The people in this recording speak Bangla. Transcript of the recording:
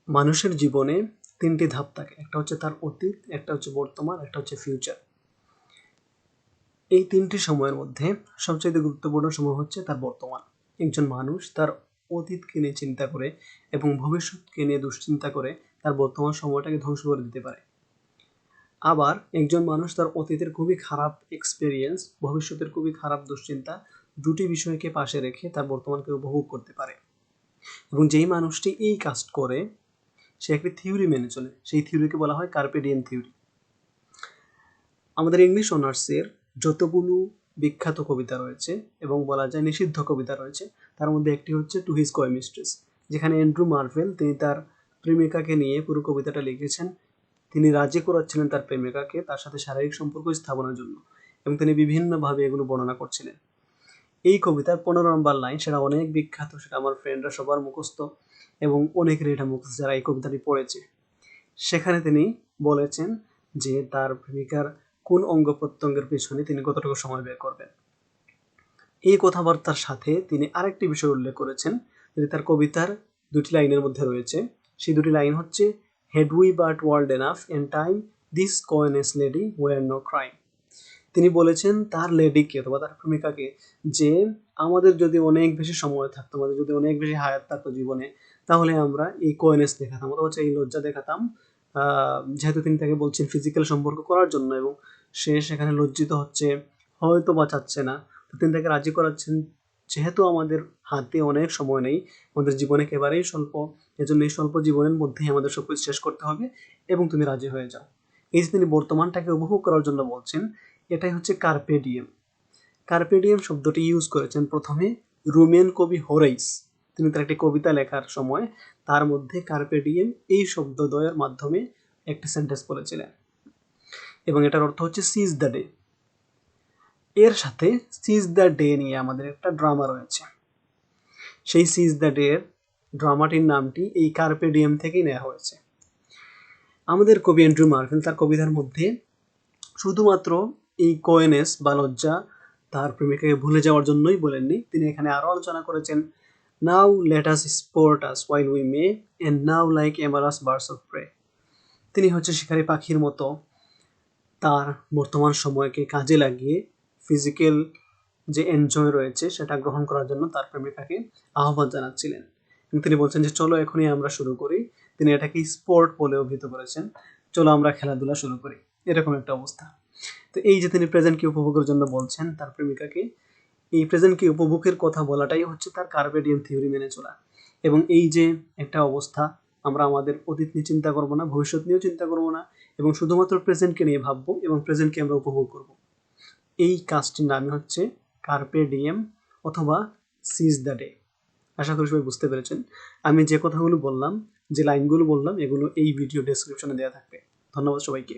মানুষের জীবনে তিনটি ধাপ থাকে, একটা হচ্ছে তার অতীত, একটা হচ্ছে বর্তমান, একটা হচ্ছে ফিউচার। এই তিনটি সময়ের মধ্যে সবচেয়ে গুরুত্বপূর্ণ সময় হচ্ছে তার বর্তমান। একজন মানুষ তার অতীতকে নিয়ে চিন্তা করে এবং ভবিষ্যৎকে নিয়ে দুশ্চিন্তা করে তার বর্তমান সময়টাকে ধ্বংস করে দিতে পারে। আবার একজন মানুষ তার অতীতের খুবই খারাপ এক্সপেরিয়েন্স, ভবিষ্যতের খুবই খারাপ দুশ্চিন্তা, দুটি বিষয়কে পাশে রেখে তার বর্তমানকে উপভোগ করতে পারে। এবং যেই মানুষটি এই কাজ করে সে একটি থিওরি মেনে চলে, সেই থিওরিকে বলা হয় কার্পে ডিএম থিওরি। আমাদের ইংলিশ অনার্সের যতগুলো বিখ্যাত কবিতা রয়েছে এবং বলা যায় নিষিদ্ধ কবিতা রয়েছে, তার মধ্যে একটি হচ্ছে টু হিজ কয় মিস্ট্রেস, যেখানে অ্যান্ড্রু মার্ভেল তিনি তার প্রেমিকাকে নিয়ে পুরো কবিতাটা লিখেছেন। তিনি রাজি করাচ্ছিলেন তার প্রেমিকাকে তার সাথে শারীরিক সম্পর্ক স্থাপনের জন্য, এবং তিনি বিভিন্নভাবে এগুলো বর্ণনা করছিলেন। এই কবিতার 15 নম্বর লাইন, সেটা অনেক বিখ্যাত, সেটা আমার ফ্রেন্ডরা সবার মুখস্থ এবং অনেকের এটা মুখস্থ যারা এই কবিতাটি পড়েছে। সেখানে তিনি বলেছেন যে তার প্রেমিকার কোন অঙ্গ প্রত্যঙ্গের পেছনে তিনি কতটুকু সময় ব্যয় করবেন। এই কথাবার্তার সাথে তিনি আরেকটি বিষয় উল্লেখ করেছেন, যেটি তার কবিতার দুটি লাইনের মধ্যে রয়েছে। সেই দুটি লাইন হচ্ছে, had we but world enough and time this coyness lady were no crime. তিনি বলেছেন তার লেডিকে অথবা তার প্রেমিকাকে যে আমাদের যদি অনেক বেশি সময় থাকতো, আমাদের যদি অনেক বেশি হায়াত থাকতো জীবনে, তাহলে আমরা এই কয়েনেস দেখাতাম অথবা এই লজ্জা দেখাতাম। যেহেতু তিনি তাকে বলছেন ফিজিক্যাল সম্পর্ক করার জন্য এবং সে সেখানে লজ্জিত হচ্ছে, হয়তো বা চাচ্ছে না, তো তিনি তাকে রাজি করাচ্ছেন যেহেতু আমাদের হাতে অনেক সময় নেই, আমাদের জীবনে একেবারেই স্বল্প, এজন্য এই স্বল্প জীবনের মধ্যেই আমাদের সবকিছু শেষ করতে হবে এবং তুমি রাজি হয়ে যাও। এই যে তিনি বর্তমানটাকে উপভোগ করার জন্য বলছেন, এটাই হচ্ছে কার্পে ডিএম। কার্পে ডিএম শব্দটি ইউজ করেছেন প্রথমে রোমিয়ান কবি হোরাইস। তিনি তার একটি কবিতা লেখার সময় তার মধ্যে কার্পে ডিএম এই শব্দদ্বয়ের মাধ্যমে একটি সেন্টেন্স বলেছিলেন, এবং এটার অর্থ হচ্ছে সিজ দ্য ডে। এর সাথে সিজ দ্য ডে নিয়ে আমাদের একটা ড্রামা রয়েছে। সেই সিজ দ্য ডে এর ড্রামাটির নামটি এই কার্পে ডিএম থেকেই নেওয়া হয়েছে। আমাদের কবি অ্যান্ড্রু মার্ভেল তার কবিতার মধ্যে শুধুমাত্র এই কয়েনেস বা লজ্জা তার প্রেমিকাকে ভুলে যাওয়ার জন্যই বলেননি, তিনি এখানে আরও আলোচনা করেছেন, now let us sport us while we may and now like amorous birds of prey. তিনি হচ্ছে শিকারী পাখির মতো তার বর্তমান সময়কে কাজে লাগিয়ে ফিজিক্যাল যে এনজয় রয়েছে সেটা গ্রহণ করার জন্য তার প্রেমিকাকে আহ্বান জানাচ্ছিলেন। এবং তিনি বলছেন যে চলো এখনই আমরা শুরু করি। তিনি এটাকে স্পোর্ট বলে অভিহিত করেছেন, চলো আমরা খেলাধুলা শুরু করি, এরকম একটা অবস্থা। তো এই যে তিনি প্রেজেন্টকে উপভোগের জন্য বলছেন তার প্রেমিকাকে, এই প্রেজেন্টকে উপভোগের কথা বলাটাই হচ্ছে তার কার্পে ডিএম থিওরি মেনে চলা। এবং এই যে একটা অবস্থা, আমরা আমাদের অতীত নিয়ে চিন্তা করবো না, ভবিষ্যৎ নিয়েও চিন্তা করবো না, এবং শুধুমাত্র প্রেজেন্টকে নিয়ে ভাববো এবং প্রেজেন্টকে আমরা উপভোগ করব। এই কাজটির নামই হচ্ছে কার্পে ডিএম অথবা সিজ দ্য ডে। আশা করি সবাই বুঝতে পেরেছেন। আমি যে কথাগুলো বললাম, যে লাইনগুলো বললাম, এগুলো এই ভিডিও ডেসক্রিপশনে দেওয়া থাকবে। ধন্যবাদ সবাইকে।